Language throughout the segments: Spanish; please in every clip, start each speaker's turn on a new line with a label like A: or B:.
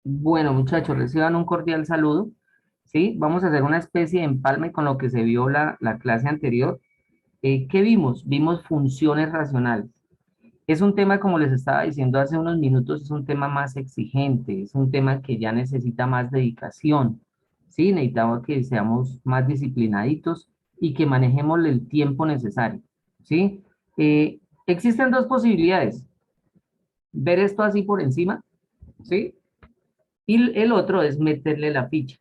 A: Bueno, muchachos, reciban un cordial saludo. ¿Sí? Vamos a hacer una especie de empalme con lo que se vio la clase anterior. ¿Qué vimos? Vimos funciones racionales. Es un tema, como les estaba diciendo hace unos minutos, es un tema más exigente, es un tema que ya necesita más dedicación. ¿Sí? Necesitamos que seamos más disciplinaditos y que manejemos el tiempo necesario. ¿Sí? Existen dos posibilidades. Ver esto así por encima, ¿sí? Y el otro es meterle la ficha.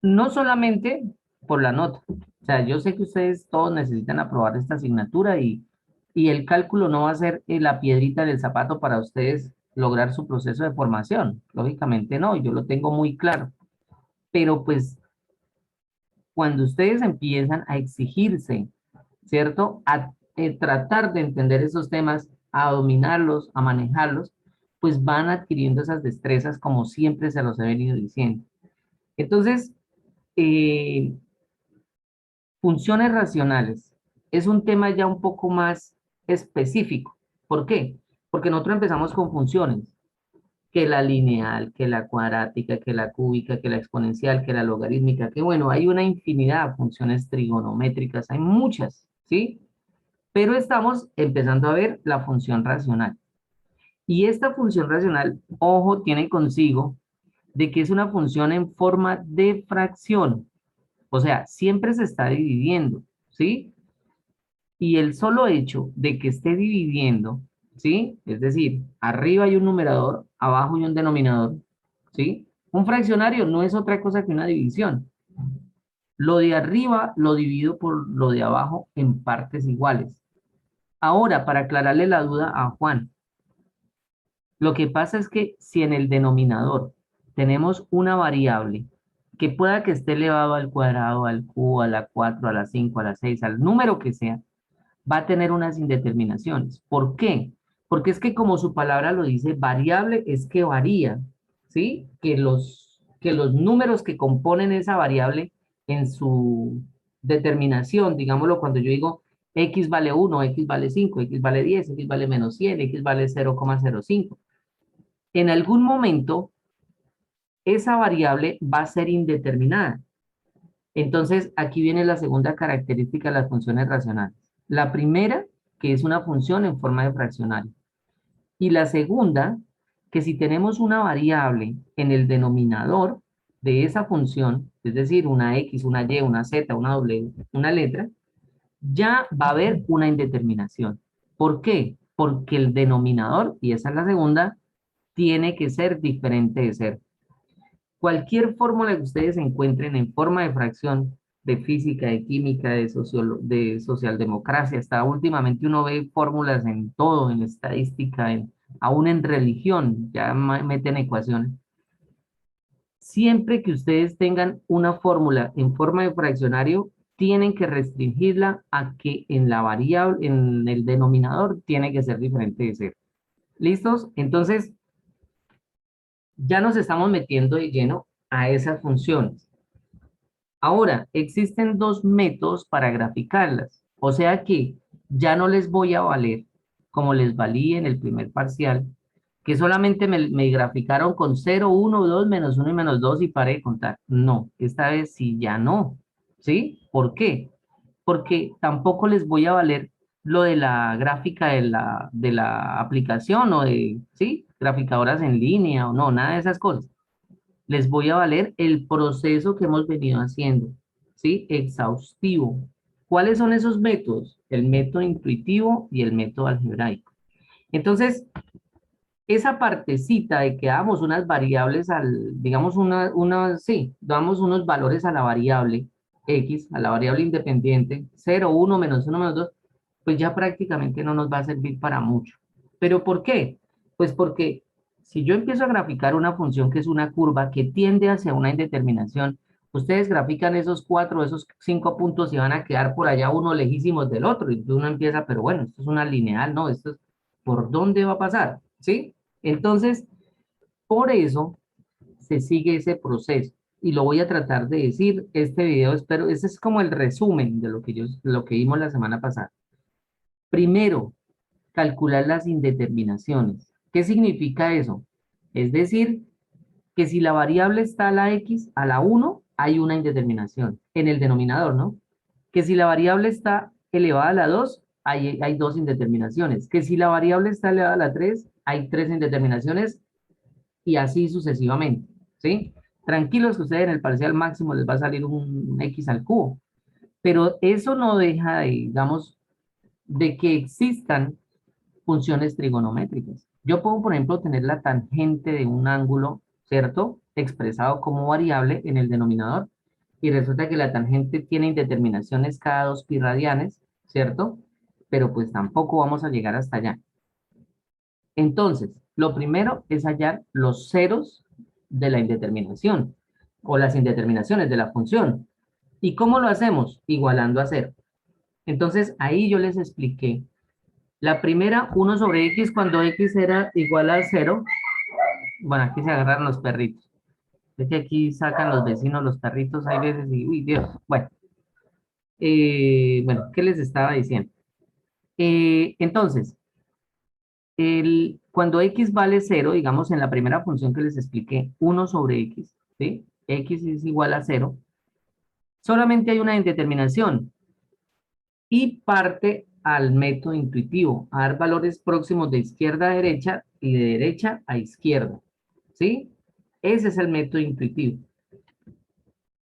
A: No solamente por la nota. O sea, yo sé que ustedes todos necesitan aprobar esta asignatura y el cálculo no va a ser la piedrita del zapato para ustedes lograr su proceso de formación. Lógicamente no, yo lo tengo muy claro. Pero pues cuando ustedes empiezan a exigirse, ¿cierto? A tratar de entender esos temas, a dominarlos, a manejarlos, pues van adquiriendo esas destrezas como siempre se los he venido diciendo. Entonces, eh, funciones racionales es un tema ya un poco más específico. ¿Por qué? Porque nosotros empezamos con funciones, que la lineal, que la cuadrática, que la cúbica, que la exponencial, que la logarítmica, que bueno, hay una infinidad de funciones trigonométricas, hay muchas, ¿sí? Pero estamos empezando a ver la función racional. Y esta función racional, ojo, tiene consigo de que es una función en forma de fracción. O sea, siempre se está dividiendo, ¿sí? Y el solo hecho de que esté dividiendo, ¿sí? Es decir, arriba hay un numerador, abajo hay un denominador, ¿sí? Un fraccionario no es otra cosa que una división. Lo de arriba lo divido por lo de abajo en partes iguales. Ahora, para aclararle la duda a Juan, lo que pasa es que si en el denominador tenemos una variable que pueda que esté elevado al cuadrado, al cubo, a la 4, a la 5, a la 6, al número que sea, va a tener unas indeterminaciones. ¿Por qué? Porque es que como su palabra lo dice, variable es que varía, ¿sí? Que los números que componen esa variable en su determinación, digámoslo, cuando yo digo x vale 1, x vale 5, x vale 10, x vale menos 100, x vale 0,05. En algún momento, esa variable va a ser indeterminada. Entonces, aquí viene la segunda característica de las funciones racionales. La primera, que es una función en forma de fraccionario. Y la segunda, que si tenemos una variable en el denominador de esa función, es decir, una X, una Y, una Z, una W, una letra, ya va a haber una indeterminación. ¿Por qué? Porque el denominador, y esa es la segunda, tiene que ser diferente de cero. Cualquier fórmula que ustedes encuentren en forma de fracción de física, de química, de socialdemocracia, hasta últimamente uno ve fórmulas en todo, en estadística, aún en religión, ya meten ecuaciones. Siempre que ustedes tengan una fórmula en forma de fraccionario, tienen que restringirla a que en la variable, en el denominador, tiene que ser diferente de cero. ¿Listos? Entonces, ya nos estamos metiendo de lleno a esas funciones. Ahora, existen dos métodos para graficarlas, o sea que ya no les voy a valer, como les valí en el primer parcial, que solamente me graficaron con 0, 1, 2, menos 1 y menos 2 y paré de contar. No, esta vez sí ya no. ¿Sí? ¿Por qué? Porque tampoco les voy a valer lo de la gráfica de la aplicación o de, ¿sí? Graficadoras en línea o no, nada de esas cosas. Les voy a valer el proceso que hemos venido haciendo, ¿sí? Exhaustivo. ¿Cuáles son esos métodos? El método intuitivo y el método algebraico. Entonces, esa partecita de que damos unas variables digamos, sí, damos unos valores a la variable X, a la variable independiente, 0, 1, menos 1, menos 2, pues ya prácticamente no nos va a servir para mucho. ¿Pero por qué? Pues porque si yo empiezo a graficar una función que es una curva que tiende hacia una indeterminación, ustedes grafican esos 4, esos 5 puntos y van a quedar por allá uno lejísimos del otro. Y uno empieza, pero bueno, esto es una lineal, ¿no? Esto es, ¿por dónde va a pasar? ¿Sí? Entonces, por eso se sigue ese proceso. Y lo voy a tratar de decir, este video, espero, ese es como el resumen de lo que vimos la semana pasada. Primero, calcular las indeterminaciones. ¿Qué significa eso? Es decir, que si la variable está a la x, a la 1, hay una indeterminación en el denominador, ¿no? Que si la variable está elevada a la 2, hay dos indeterminaciones. Que si la variable está elevada a la 3, hay tres indeterminaciones y así sucesivamente, ¿sí? Tranquilos que ustedes en el parcial máximo les va a salir un x al cubo, pero eso no deja, digamos, de que existan funciones trigonométricas. Yo puedo, por ejemplo, tener la tangente de un ángulo, ¿cierto? Expresado como variable en el denominador, y resulta que la tangente tiene indeterminaciones cada 2 pi radianes, ¿cierto? Pero pues tampoco vamos a llegar hasta allá. Entonces, lo primero es hallar los ceros de la indeterminación, o las indeterminaciones de la función. ¿Y cómo lo hacemos? Igualando a cero. Entonces, ahí yo les expliqué la primera, 1/x, cuando x era igual a 0. Bueno, aquí se agarran los perritos. Es que aquí sacan los vecinos los perritos, hay veces y, uy, Dios. Bueno, ¿qué les estaba diciendo? Entonces, cuando x vale 0, digamos en la primera función que les expliqué, 1/x, ¿sí? X es igual a 0. Solamente hay una indeterminación y parte al método intuitivo, a dar valores próximos de izquierda a derecha y de derecha a izquierda, ¿sí? Ese es el método intuitivo.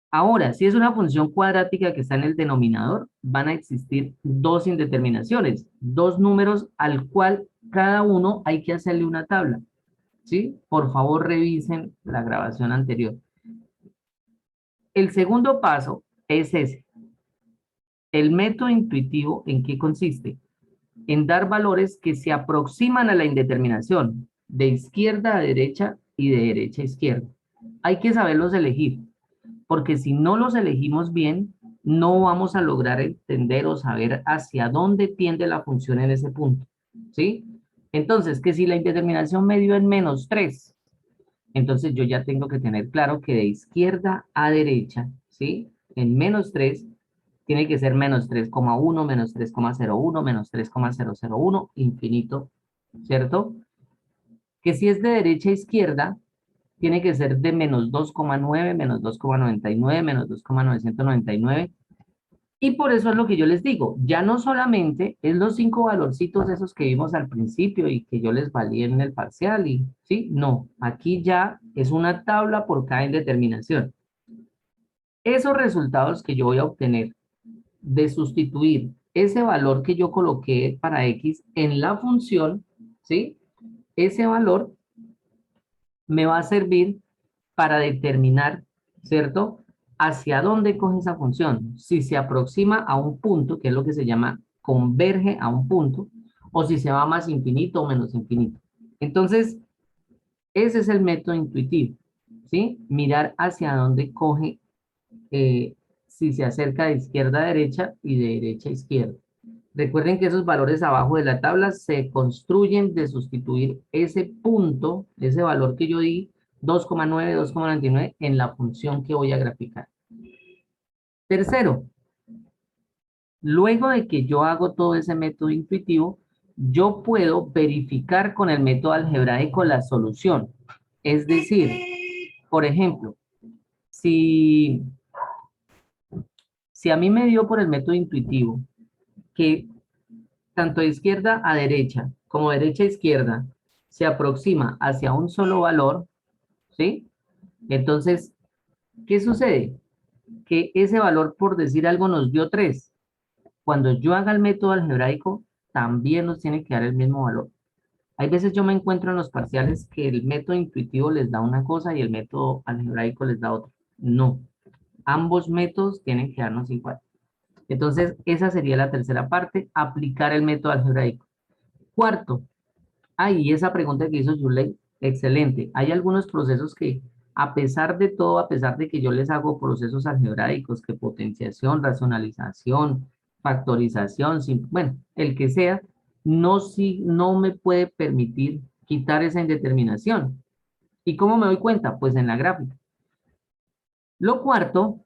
A: Ahora, si es una función cuadrática que está en el denominador, van a existir dos indeterminaciones, dos números al cual cada uno hay que hacerle una tabla, ¿sí? Por favor, revisen la grabación anterior. El segundo paso es ese. El método intuitivo, ¿en qué consiste? En dar valores que se aproximan a la indeterminación, de izquierda a derecha y de derecha a izquierda. Hay que saberlos elegir, porque si no los elegimos bien, no vamos a lograr entender o saber hacia dónde tiende la función en ese punto, ¿sí? Entonces, que si la indeterminación me dio en -3, entonces yo ya tengo que tener claro que de izquierda a derecha, ¿sí? En -3 tiene que ser -3,1, -3,01, -3,001, infinito, ¿cierto? Que si es de derecha a izquierda, tiene que ser de -2,9, -2,99, -2,999. Y por eso es lo que yo les digo, ya no solamente es los 5 valorcitos esos que vimos al principio y que yo les valía en el parcial, y sí, no, aquí ya es una tabla por cada indeterminación. Esos resultados que yo voy a obtener de sustituir ese valor que yo coloqué para x en la función, ¿sí? Ese valor me va a servir para determinar, ¿cierto? Hacia dónde coge esa función. Si se aproxima a un punto, que es lo que se llama converge a un punto, o si se va más infinito o menos infinito. Entonces, ese es el método intuitivo, ¿sí? Mirar hacia dónde coge, si se acerca de izquierda a derecha y de derecha a izquierda. Recuerden que esos valores abajo de la tabla se construyen de sustituir ese punto, ese valor que yo di, 2,9, 2,99, en la función que voy a graficar. Tercero, luego de que yo hago todo ese método intuitivo, yo puedo verificar con el método algebraico la solución. Es decir, por ejemplo, si, si a mí me dio por el método intuitivo que tanto de izquierda a derecha como derecha a izquierda se aproxima hacia un solo valor, ¿sí? Entonces, ¿qué sucede? Que ese valor, por decir algo, nos dio 3. Cuando yo haga el método algebraico, también nos tiene que dar el mismo valor. Hay veces yo me encuentro en los parciales que el método intuitivo les da una cosa y el método algebraico les da otra. No, ambos métodos tienen que darnos igual. Entonces, esa sería la tercera parte, aplicar el método algebraico. Cuarto, y esa pregunta que hizo Yulei, excelente. Hay algunos procesos que, a pesar de todo, a pesar de que yo les hago procesos algebraicos, que potenciación, racionalización, factorización, bueno, el que sea, no, no me puede permitir quitar esa indeterminación. ¿Y cómo me doy cuenta? Pues en la gráfica. Lo cuarto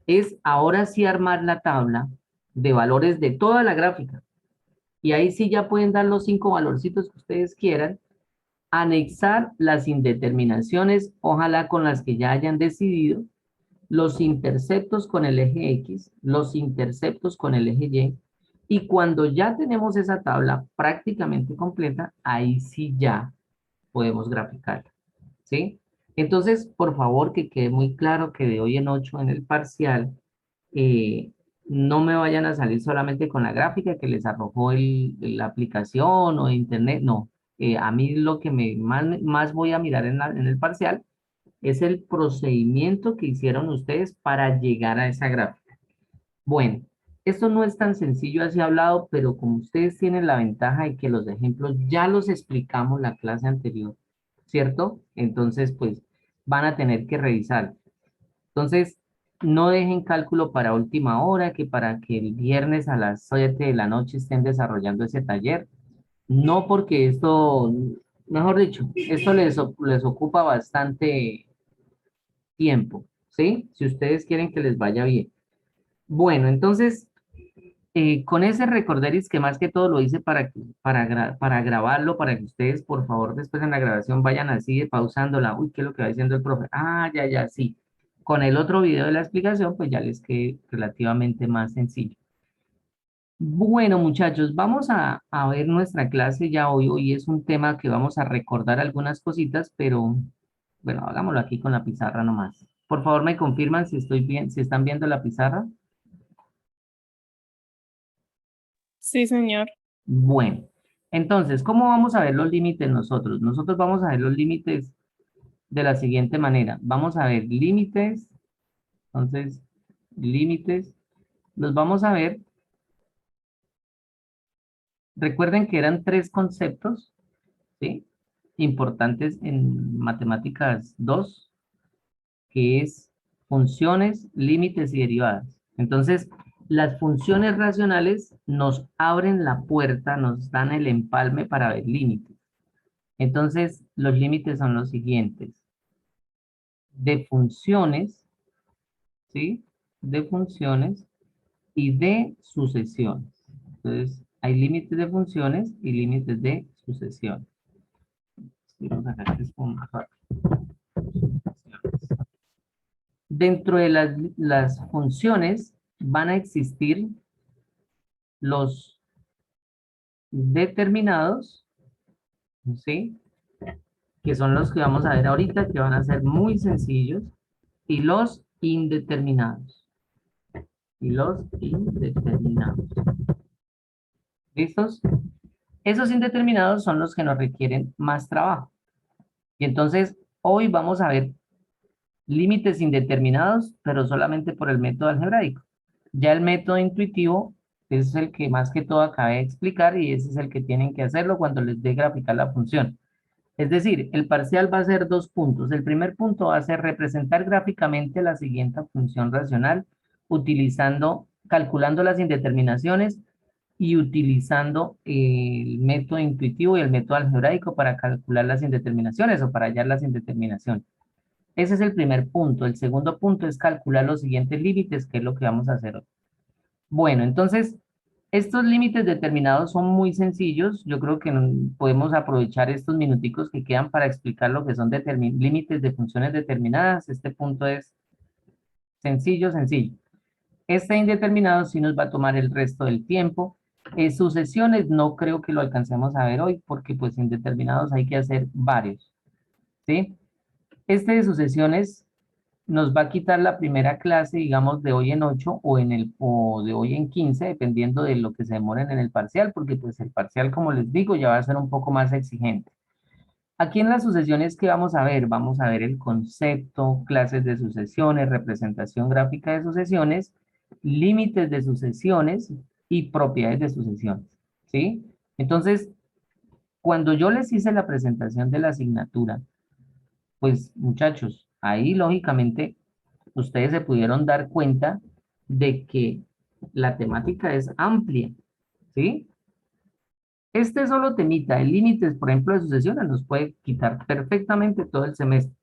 A: es ahora sí armar la tabla de valores de toda la gráfica. Y ahí sí ya pueden dar los 5 valorcitos que ustedes quieran, Anexar las indeterminaciones, ojalá con las que ya hayan decidido, los interceptos con el eje X, los interceptos con el eje Y, y cuando ya tenemos esa tabla prácticamente completa, ahí sí ya podemos graficarla, ¿sí? Entonces, por favor, que quede muy claro que de hoy en 8 en el parcial, eh, no me vayan a salir solamente con la gráfica que les arrojó la aplicación o internet, no. A mí lo que más voy a mirar en el parcial es el procedimiento que hicieron ustedes para llegar a esa gráfica. Bueno, esto no es tan sencillo así hablado, pero como ustedes tienen la ventaja de que los ejemplos ya los explicamos la clase anterior, ¿cierto? Entonces, pues van a tener que revisar. Entonces, no dejen cálculo para última hora, que para que el viernes a las 7 de la noche estén desarrollando ese taller. No porque esto, mejor dicho, esto les ocupa bastante tiempo, ¿sí? Si ustedes quieren que les vaya bien. Bueno, entonces, con ese recorderis que más que todo lo hice para grabarlo, para que ustedes, por favor, después en la grabación vayan así de pausándola. Uy, ¿qué es lo que va diciendo el profe? Ah, ya, ya, sí. Con el otro video de la explicación, pues ya les quede relativamente más sencillo. Bueno, muchachos, vamos a ver nuestra clase ya hoy. Hoy es un tema que vamos a recordar algunas cositas, pero bueno, hagámoslo aquí con la pizarra nomás. Por favor, me confirman si estoy bien, si están viendo la pizarra.
B: Sí, señor.
A: Bueno, entonces, ¿cómo vamos a ver los límites nosotros? Nosotros vamos a ver los límites de la siguiente manera. Vamos a ver límites, entonces, límites, los vamos a ver. Recuerden que eran tres conceptos, ¿sí? Importantes en matemáticas 2, que es funciones, límites y derivadas. Entonces, las funciones racionales nos abren la puerta, nos dan el empalme para ver límites. Entonces, los límites son los siguientes. De funciones, ¿sí? De funciones y de sucesiones. Entonces, hay límites de funciones y límites de sucesiones. Vamos a sacar esto más rápido. Dentro de las funciones van a existir los determinados, ¿sí? Que son los que vamos a ver ahorita, que van a ser muy sencillos, y los indeterminados. Y los indeterminados. ¿Listos? Esos indeterminados son los que nos requieren más trabajo. Y entonces, hoy vamos a ver límites indeterminados, pero solamente por el método algebraico. Ya el método intuitivo es el que más que todo acabé de explicar y ese es el que tienen que hacerlo cuando les dé graficar la función. Es decir, el parcial va a ser dos puntos. El primer punto va a ser representar gráficamente la siguiente función racional utilizando, calculando las indeterminaciones y utilizando el método intuitivo y el método algebraico para calcular las indeterminaciones o para hallar las indeterminaciones. Ese es el primer punto. El segundo punto es calcular los siguientes límites, que es lo que vamos a hacer hoy. Bueno, entonces, estos límites determinados son muy sencillos. Yo creo que podemos aprovechar estos minuticos que quedan para explicar lo que son límites de funciones determinadas. Este punto es sencillo, sencillo. Este indeterminado sí nos va a tomar el resto del tiempo. Sucesiones no creo que lo alcancemos a ver hoy porque pues indeterminados hay que hacer varios, ¿sí? Este de sucesiones nos va a quitar la primera clase, digamos, de hoy en 8 o de hoy en 15 dependiendo de lo que se demoren en el parcial, porque pues el parcial, como les digo, ya va a ser un poco más exigente. Aquí en las sucesiones, ¿qué vamos a ver? Vamos a ver el concepto, clases de sucesiones, representación gráfica de sucesiones, límites de sucesiones y propiedades de sucesiones, ¿sí? Entonces, cuando yo les hice la presentación de la asignatura, pues muchachos, ahí lógicamente ustedes se pudieron dar cuenta de que la temática es amplia, ¿sí? Este solo temita de límites, por ejemplo, de sucesiones, nos puede quitar perfectamente todo el semestre.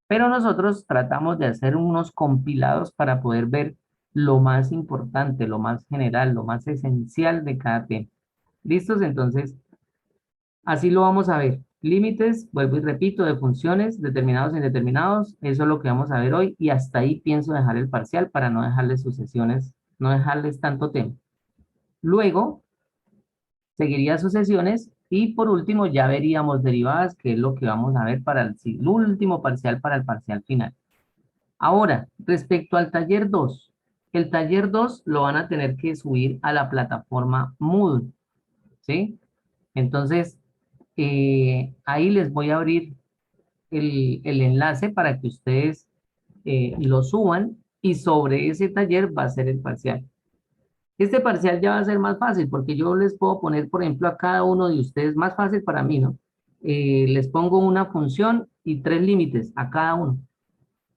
A: Pero nosotros tratamos de hacer unos compilados para poder ver lo más importante, lo más general, lo más esencial de cada tema. ¿Listos? Entonces, así lo vamos a ver. Límites, vuelvo y repito, de funciones, determinados e indeterminados, eso es lo que vamos a ver hoy y hasta ahí pienso dejar el parcial para no dejarles sucesiones, no dejarles tanto tema. Luego, seguiría sucesiones y por último ya veríamos derivadas, que es lo que vamos a ver para el último parcial, para el parcial final. Ahora, respecto al taller 2, el taller 2 lo van a tener que subir a la plataforma Moodle, ¿sí? Entonces, ahí les voy a abrir el enlace para que ustedes lo suban y sobre ese taller va a ser el parcial. Este parcial ya va a ser más fácil porque yo les puedo poner, por ejemplo, a cada uno de ustedes, más fácil para mí, ¿no? Les pongo una función y 3 límites a cada uno.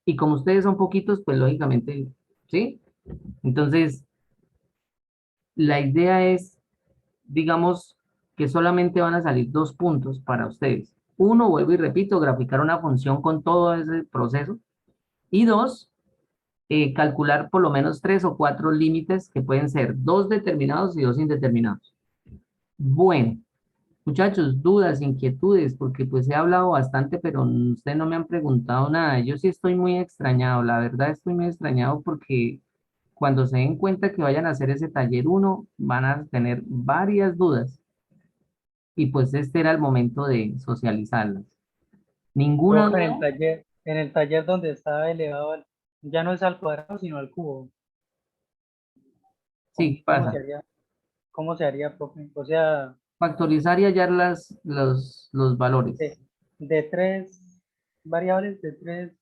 A: Y como ustedes son poquitos, pues lógicamente, ¿sí? Entonces, la idea es, digamos, que solamente van a salir 2 puntos para ustedes. Uno, vuelvo y repito, graficar una función con todo ese proceso. Y dos, calcular por lo menos 3 o 4 límites que pueden ser 2 determinados y 2 indeterminados. Bueno, muchachos, dudas, inquietudes, porque pues he hablado bastante, pero ustedes no me han preguntado nada. Yo sí estoy muy extrañado, la verdad estoy muy extrañado porque cuando se den cuenta que vayan a hacer ese taller uno, van a tener varias dudas y pues este era el momento de socializarlas. ¿Ninguna
C: Profe,
A: duda?
C: en el taller donde está elevado, ya no es al cuadrado, sino al cubo.
A: Sí,
C: ¿Cómo
A: pasa.
C: cómo se haría, profe? O sea,
A: Factorizar y hallar los valores.
C: de, de tres variables, de tres,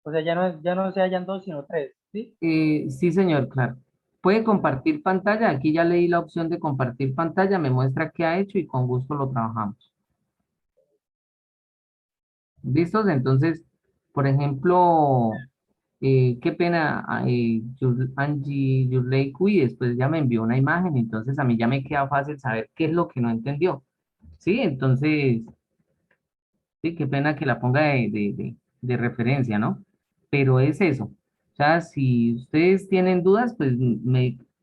C: o sea, ya no se hallan dos, sino tres, ¿sí?
A: Sí, señor, claro. Puede compartir pantalla. Aquí ya leí la opción de compartir pantalla. Me muestra qué ha hecho y con gusto lo trabajamos. ¿Listos? Entonces, por ejemplo, qué pena, Angie Yurley Cui después ya me envió una imagen, entonces a mí ya me queda fácil saber qué es lo que no entendió. Sí, entonces, sí, qué pena que la ponga de referencia, ¿no? Pero es eso. O sea, si ustedes tienen dudas, pues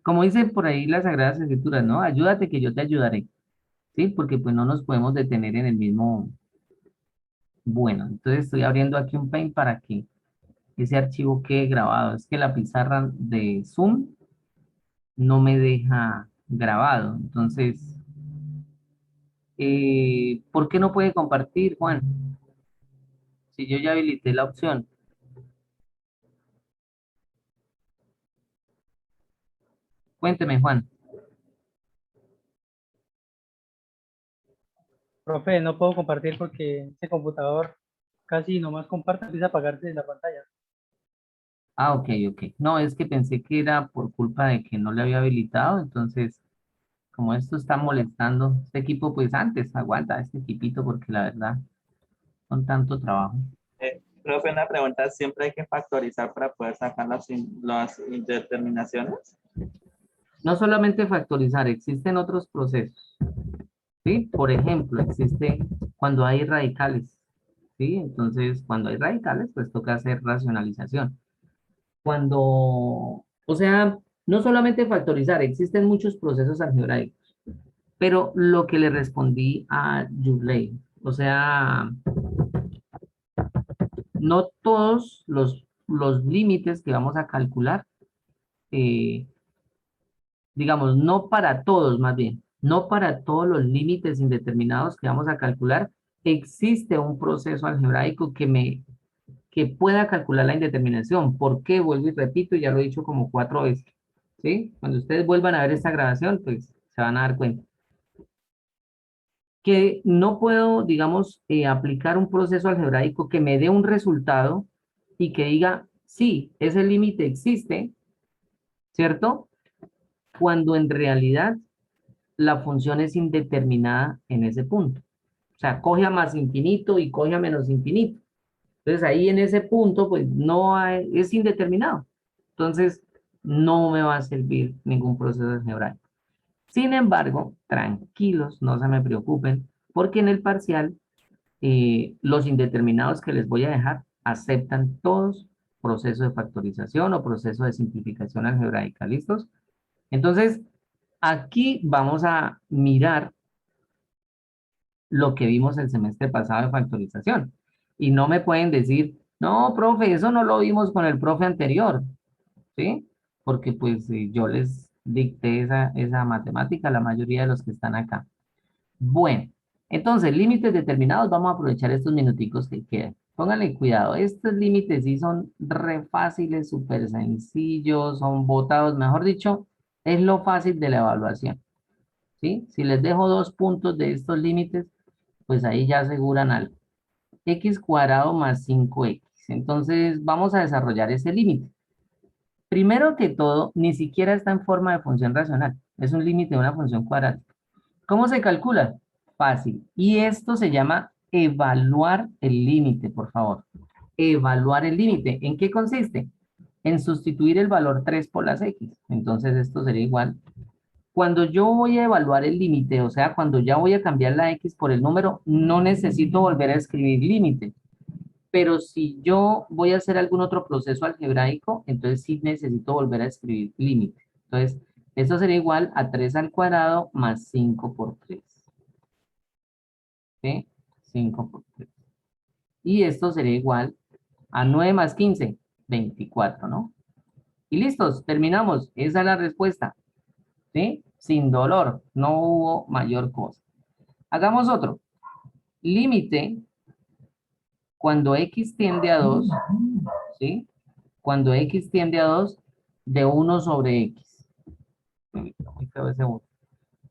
A: como dice por ahí las Sagradas Escrituras, ¿no? Ayúdate que yo te ayudaré, ¿sí? Porque pues no nos podemos detener en el mismo. Bueno, entonces estoy abriendo aquí un Paint para que ese archivo quede grabado. Es que la pizarra de Zoom no me deja grabado. Entonces, ¿por qué no puede compartir, Juan? Si yo ya habilité la opción. Cuénteme, Juan.
C: Profe, no puedo compartir porque este computador casi nomás comparte, empieza a apagarse la pantalla.
A: Ah, ok, ok. No, es que pensé que era por culpa de que no le había habilitado. Entonces, como esto está molestando, este equipo, pues antes aguanta este equipito porque la verdad, con tanto trabajo.
D: Profe, una pregunta, ¿siempre hay que factorizar para poder sacar las indeterminaciones?
A: No solamente factorizar, existen otros procesos, ¿sí? Por ejemplo, existe cuando hay radicales, ¿sí? Entonces, cuando hay radicales, pues toca hacer racionalización. Cuando, o sea, no solamente factorizar, existen muchos procesos algebraicos, pero lo que le respondí a Yurley, o sea, no todos los límites que vamos a calcular, eh, digamos, no para todos más bien, no para todos los límites indeterminados que vamos a calcular, existe un proceso algebraico que pueda calcular la indeterminación. ¿Por qué? Vuelvo y repito, ya lo he dicho como 4 veces, ¿sí? Cuando ustedes vuelvan a ver esta grabación, pues se van a dar cuenta. Que no puedo, digamos, aplicar un proceso algebraico que me dé un resultado y que diga, sí, ese límite existe, ¿cierto? Cuando en realidad la función es indeterminada en ese punto. O sea, coge a más infinito y coge a menos infinito. Entonces ahí en ese punto, pues no hay, es indeterminado. Entonces no me va a servir ningún proceso algebraico. Sin embargo, tranquilos, no se me preocupen, porque en el parcial los indeterminados que les voy a dejar aceptan todos proceso de factorización o proceso de simplificación algebraica. ¿Listos? Entonces, aquí vamos a mirar lo que vimos el semestre pasado de factorización. Y no me pueden decir, no, profe, eso no lo vimos con el profe anterior, ¿sí? Porque pues yo les dicté esa matemática a la mayoría de los que están acá. Bueno, entonces, límites determinados, vamos a aprovechar estos minuticos que quedan. Pónganle cuidado, estos límites sí son re fáciles, súper sencillos, son botados, mejor dicho, es lo fácil de la evaluación, ¿sí? Si les dejo 2 puntos de estos límites, pues ahí ya aseguran algo. X cuadrado más 5x. Entonces, vamos a desarrollar ese límite. Primero que todo, ni siquiera está en forma de función racional, es un límite de una función cuadrática. ¿Cómo se calcula? Fácil. Y esto se llama evaluar el límite, por favor. Evaluar el límite. ¿En qué consiste? En sustituir el valor 3 por las x. Entonces esto sería igual. Cuando yo voy a evaluar el límite, o sea, cuando ya voy a cambiar la x por el número, no necesito volver a escribir límite. Pero si yo voy a hacer algún otro proceso algebraico, entonces sí necesito volver a escribir límite. Entonces, esto sería igual a 3 al cuadrado más 5 por 3. ¿Sí? 5 por 3. Y esto sería igual a 9 más 15, 24, ¿no? Y listos, terminamos. Esa es la respuesta. ¿Sí? Sin dolor, no hubo mayor cosa. Hagamos otro. Límite cuando x tiende a 2, ¿sí? Cuando x tiende a 2, de 1 sobre x. Muy feo ese 1.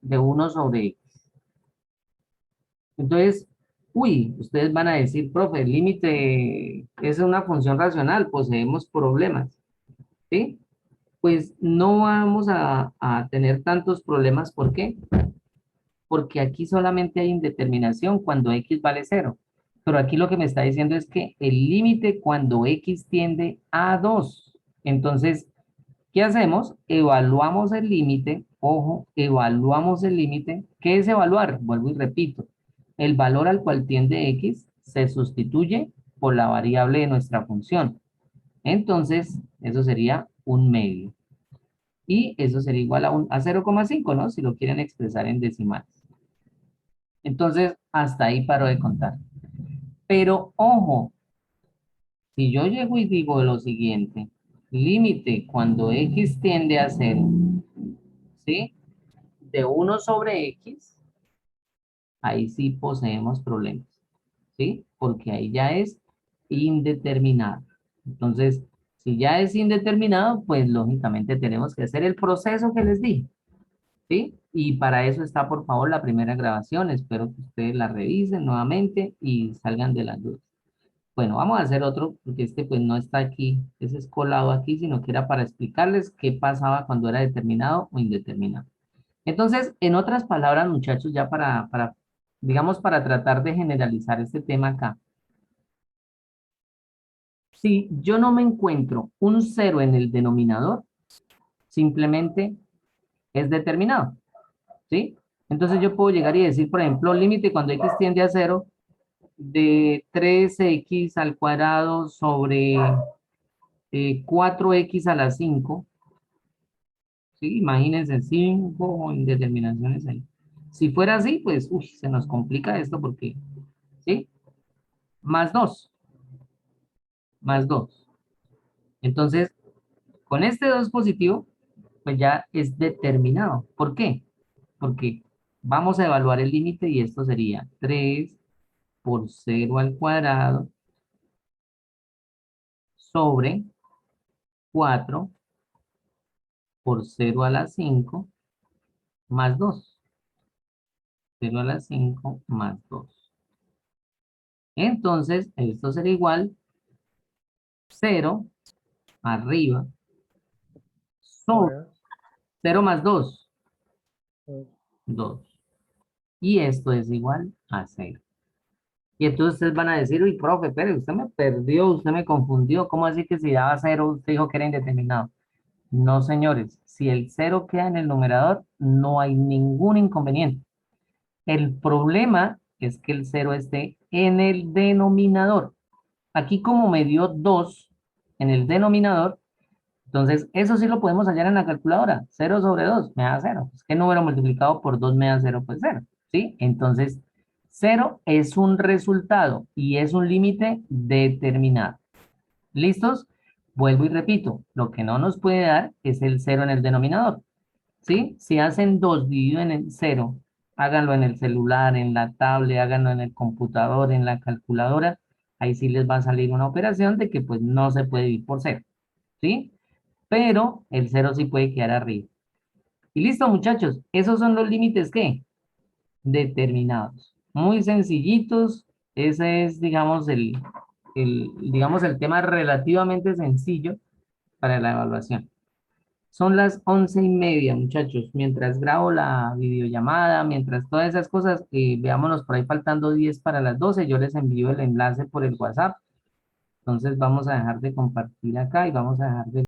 A: De 1 sobre x. Entonces, uy, ustedes van a decir, profe, el límite es una función racional, poseemos problemas, ¿sí? Pues no vamos a tener tantos problemas, ¿por qué? Porque aquí solamente hay indeterminación cuando x vale 0. Pero aquí lo que me está diciendo es que el límite cuando x tiende a 2. Entonces, ¿qué hacemos? Evaluamos el límite, ojo, evaluamos el límite. ¿Qué es evaluar? Vuelvo y repito. El valor al cual tiende x se sustituye por la variable de nuestra función. Entonces, eso sería un medio. Y eso sería igual a 0,5, ¿no? Si lo quieren expresar en decimales. Entonces, hasta ahí paro de contar. Pero, ojo, si yo llego y digo lo siguiente, límite cuando x tiende a 0, ¿sí? De 1 sobre x, ahí sí poseemos problemas, ¿sí? Porque ahí ya es indeterminado. Entonces, si ya es indeterminado, pues lógicamente tenemos que hacer el proceso que les dije, ¿sí? Y para eso está, por favor, la primera grabación. Espero que ustedes la revisen nuevamente y salgan de las dudas. Bueno, vamos a hacer otro, porque este pues no está aquí, ese es colado aquí, sino que era para explicarles qué pasaba cuando era determinado o indeterminado. Entonces, en otras palabras, muchachos, ya digamos, para tratar de generalizar este tema acá. Si yo no me encuentro un 0 en el denominador, simplemente es determinado, ¿sí? Entonces yo puedo llegar y decir, por ejemplo, límite cuando x tiende a 0 de 3x al cuadrado sobre 4x a la 5, ¿sí? Imagínense 5 indeterminaciones ahí. Si fuera así, pues, uy, se nos complica esto porque, ¿sí? Más 2, más 2. Entonces, con este 2 positivo, pues ya es determinado. ¿Por qué? Porque vamos a evaluar el límite y esto sería 3 por 0 al cuadrado sobre 4 por 0 a la 5 más 2. 0 a la 5 más 2. Entonces, esto será igual 0 arriba sobre
C: Ahora,
A: 0 más 2,
C: pues,
A: 2. Y esto es igual a 0. Y entonces ustedes van a decir, uy, profe, pero usted me perdió, usted me confundió. ¿Cómo así que si daba 0, usted dijo que era indeterminado? No, señores. Si el 0 queda en el numerador, no hay ningún inconveniente. El problema es que el 0 esté en el denominador. Aquí como me dio 2 en el denominador, entonces eso sí lo podemos hallar en la calculadora. 0 sobre 2 me da 0. Es que el número multiplicado por 2 me da 0, pues 0. ¿Sí? Entonces, 0 es un resultado y es un límite determinado. ¿Listos? Vuelvo y repito, lo que no nos puede dar es el 0 en el denominador. ¿Sí? Si hacen 2 dividido en el 0, háganlo en el celular, en la tablet, háganlo en el computador, en la calculadora. Ahí sí les va a salir una operación de que pues no se puede dividir por 0. ¿Sí? Pero el 0 sí puede quedar arriba. Y listo, muchachos. Esos son los límites, ¿qué? Determinados. Muy sencillitos. Ese es, digamos, digamos, el tema relativamente sencillo para la evaluación. Son las 11:30, muchachos. Mientras grabo la videollamada, mientras todas esas cosas, veámonos por ahí faltando 10 para las 12. Yo les envío el enlace por el WhatsApp. Entonces vamos a dejar de compartir acá y vamos a dejar de